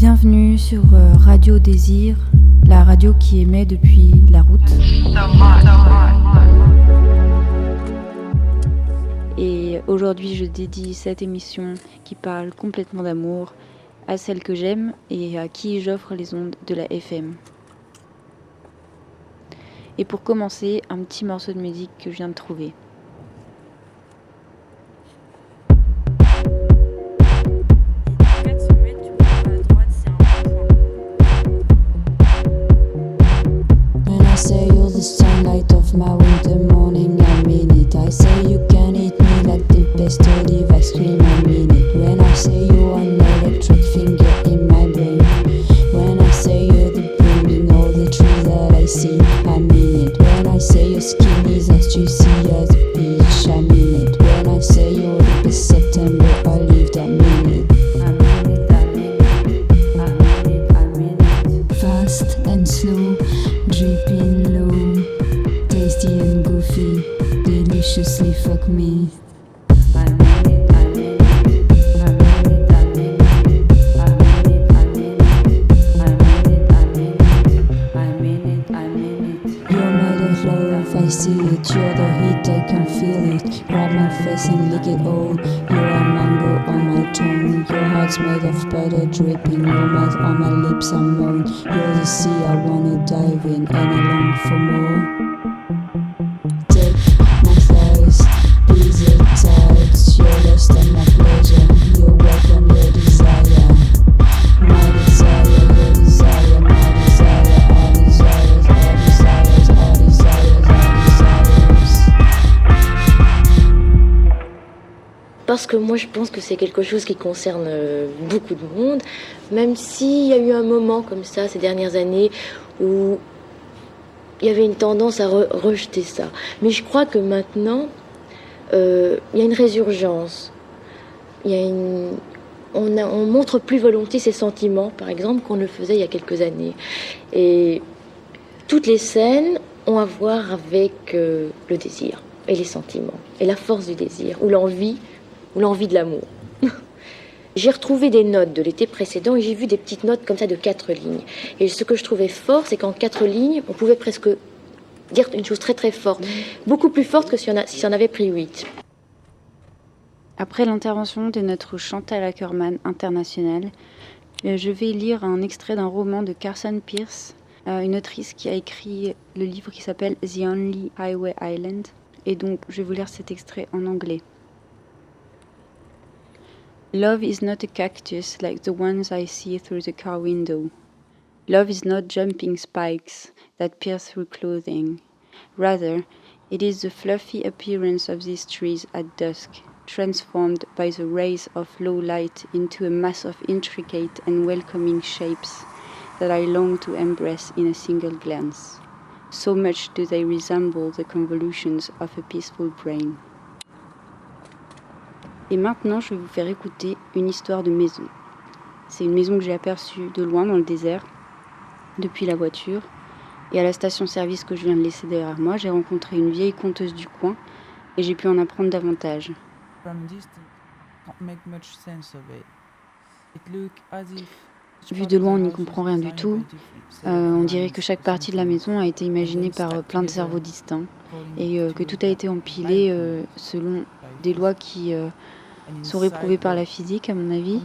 Bienvenue sur Radio Désir, la radio qui émet depuis la route. Et aujourd'hui, je dédie cette émission qui parle complètement d'amour à celle que j'aime et à qui j'offre les ondes de la FM. Et pour commencer, un petit morceau de musique que je viens de trouver. Say you're the sunlight of my winter morning, I mean it. I say you can eat me like the best olive ice cream, I mean it. When I say you're an electric finger in my brain, when I say you're the bloom in all the trees that I see, I mean it. When I say your skin is as juicy as a peach, I mean it. When I say you're the best September I lived, I mean it. I mean it, I mean it, I mean it, I mean it. Fast and slow, dripping low, tasty and goofy, deliciously fuck me. I mean it, I mean it, I mean it, I mean it, I mean it, I mean it, I mean it, I mean it, I mean it, I mean it. You're made of love, I see it, you're the heat, I can feel it. Grab my face and lick it all, you're a mango on my tongue. Your heart's made of butter dripping, your mouth on my lips, I'm moan. You're the sea I wanna dive in, and I long for more. Take my thighs, please it tight. You're lost and my pleasure, you're welcome, your desire. My desire, your desire, my desire, our desires, our desires, our desires, our desires. Parce que moi je pense que c'est quelque chose qui concerne beaucoup de monde, même s'il y a eu un moment comme ça ces dernières années où il y avait une tendance à rejeter ça. Mais je crois que maintenant, il y a une résurgence. On montre plus volontiers ses sentiments, par exemple, qu'on le faisait il y a quelques années. Et toutes les scènes ont à voir avec le désir et les sentiments, et la force du désir, ou l'envie de l'amour. J'ai retrouvé des notes de l'été précédent et j'ai vu des petites notes comme ça de 4 lignes. Et ce que je trouvais fort, c'est qu'en 4 lignes, on pouvait presque dire une chose très très forte, beaucoup plus forte que si on avait pris 8. Après l'intervention de notre Chantal Akerman internationale, je vais lire un extrait d'un roman de Carson Pierce, une autrice qui a écrit le livre qui s'appelle The Only Highway Island. Et donc, je vais vous lire cet extrait en anglais. Love is not a cactus like the ones I see through the car window. Love is not jumping spikes that pierce through clothing. Rather, it is the fluffy appearance of these trees at dusk, transformed by the rays of low light into a mass of intricate and welcoming shapes that I long to embrace in a single glance. So much do they resemble the convolutions of a peaceful brain. Et maintenant, je vais vous faire écouter une histoire de maison. C'est une maison que j'ai aperçue de loin dans le désert, depuis la voiture. Et à la station-service que je viens de laisser derrière moi, j'ai rencontré une vieille conteuse du coin et j'ai pu en apprendre davantage. Vu de loin, on n'y comprend rien du tout. On dirait que chaque partie de la maison a été imaginée par plein de cerveaux distincts et que tout a été empilé selon des lois qui sont réprouvées par la physique, à mon avis.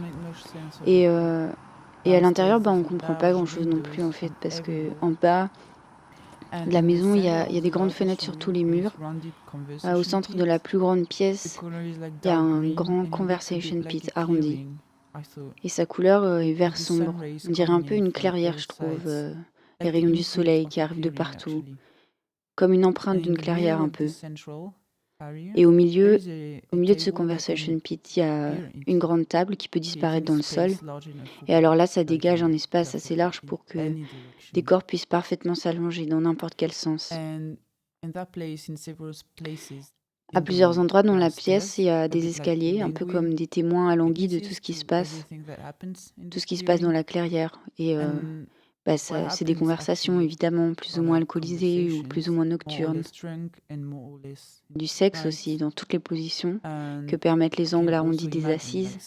Et à l'intérieur, on ne comprend pas grand-chose non plus, en fait, parce qu'en bas de la maison, il y a des grandes fenêtres sur tous les murs. Au centre de la plus grande pièce, il y a un grand conversation pit arrondi. Et sa couleur est vert sombre. On dirait un peu une clairière, je trouve. Les rayons du soleil qui arrivent de partout. Comme une empreinte d'une clairière un peu. Et au milieu de ce conversation pit, il y a une grande table qui peut disparaître dans le sol. Et alors là, ça dégage un espace assez large pour que des corps puissent parfaitement s'allonger dans n'importe quel sens. À plusieurs endroits dans la pièce, il y a des escaliers, un peu comme des témoins alanguis de tout ce qui se passe dans la clairière. Et c'est des conversations évidemment plus ou moins alcoolisées ou plus ou moins nocturnes. Du sexe aussi, dans toutes les positions que permettent les angles arrondis des assises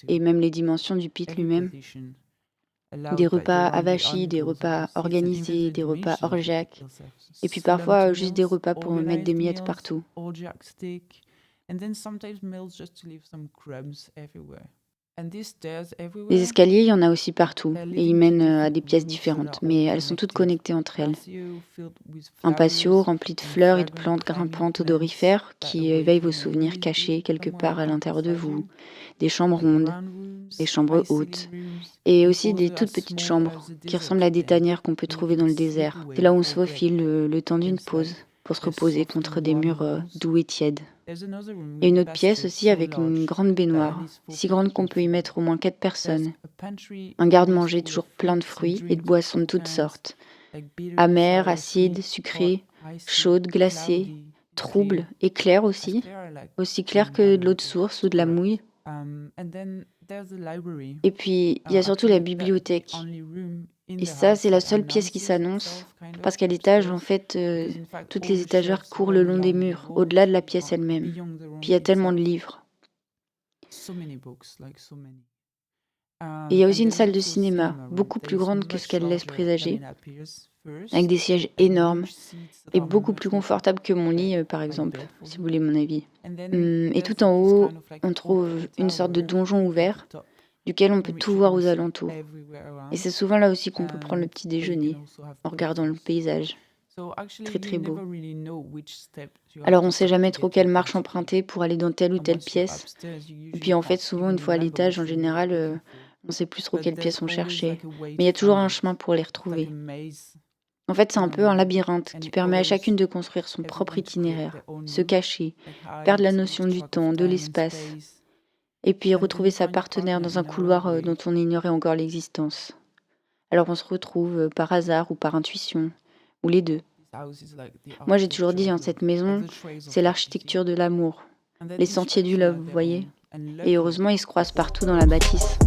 et même les dimensions du pit lui-même. Des repas avachis, des repas organisés, des repas orgiaques, et puis parfois juste des repas pour mettre des miettes partout. Les escaliers, il y en a aussi partout, et ils mènent à des pièces différentes, mais elles sont toutes connectées entre elles. Un patio rempli de fleurs et de plantes grimpantes odorifères qui éveillent vos souvenirs cachés quelque part à l'intérieur de vous. Des chambres rondes, des chambres hautes, et aussi des toutes petites chambres qui ressemblent à des tanières qu'on peut trouver dans le désert. C'est là où on se faufile le temps d'une pause pour se reposer contre des murs doux et tièdes. Il y a une autre pièce aussi avec une grande baignoire, si grande qu'on peut y mettre au moins 4 personnes. Un garde-manger toujours plein de fruits et de boissons de toutes sortes. Amères, acides, sucrées, chaudes, glacées, troubles et claires aussi claires que de l'eau de source ou de la mouille. Et puis, il y a surtout la bibliothèque. Et ça, c'est la seule pièce qui s'annonce, parce qu'à l'étage, en fait, toutes les étagères courent le long des murs, au-delà de la pièce elle-même. Puis il y a tellement de livres. Et il y a aussi une salle de cinéma, beaucoup plus grande que ce qu'elle laisse présager, avec des sièges énormes et beaucoup plus confortables que mon lit, par exemple, si vous voulez mon avis. Et tout en haut, on trouve une sorte de donjon ouvert, duquel on peut tout voir aux alentours. Et c'est souvent là aussi qu'on peut prendre le petit déjeuner, en regardant le paysage. Très très beau. Alors on sait jamais trop quelle marche emprunter pour aller dans telle ou telle pièce. Et puis en fait, souvent, une fois à l'étage, en général, on sait plus trop quelle pièce on cherchait. Mais il y a toujours un chemin pour les retrouver. En fait, c'est un peu un labyrinthe qui permet à chacune de construire son propre itinéraire, se cacher, perdre la notion du temps, de l'espace, et puis retrouver sa partenaire dans un couloir dont on ignorait encore l'existence. Alors on se retrouve par hasard ou par intuition, ou les deux. Moi j'ai toujours dit, cette maison, c'est l'architecture de l'amour, les sentiers du love, vous voyez. Et heureusement, ils se croisent partout dans la bâtisse.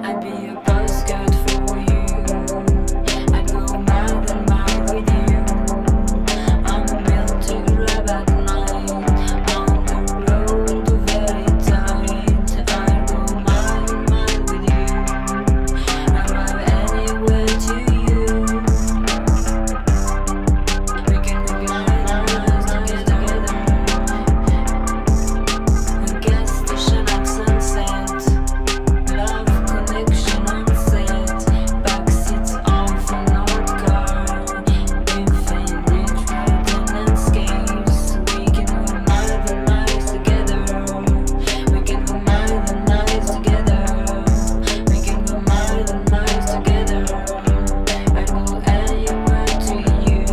I'd be a postcard for you. I'd go mile and mile with you. On the mill to grab at night. On the road to very tight. I'd go mile and mile with you. I'd drive anywhere to you. We can look at nights together. A gas station at sunset. Love connection on set. Backseat off an old car. Infinite road landscapes. We can go miles and miles together. We can go miles and miles together. We can go miles and miles together. I go anywhere to you.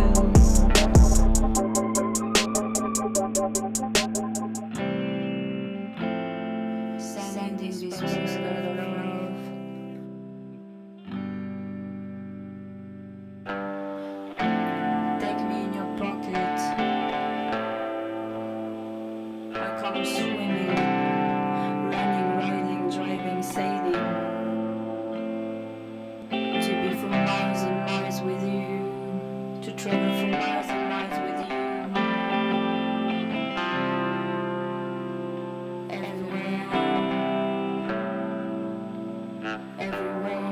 Sending this postcard of love. Take me in your pocket. I come swimming, running, riding, driving, sailing. To be for miles and miles with you. To travel for miles and miles with you. Everywhere. Everywhere.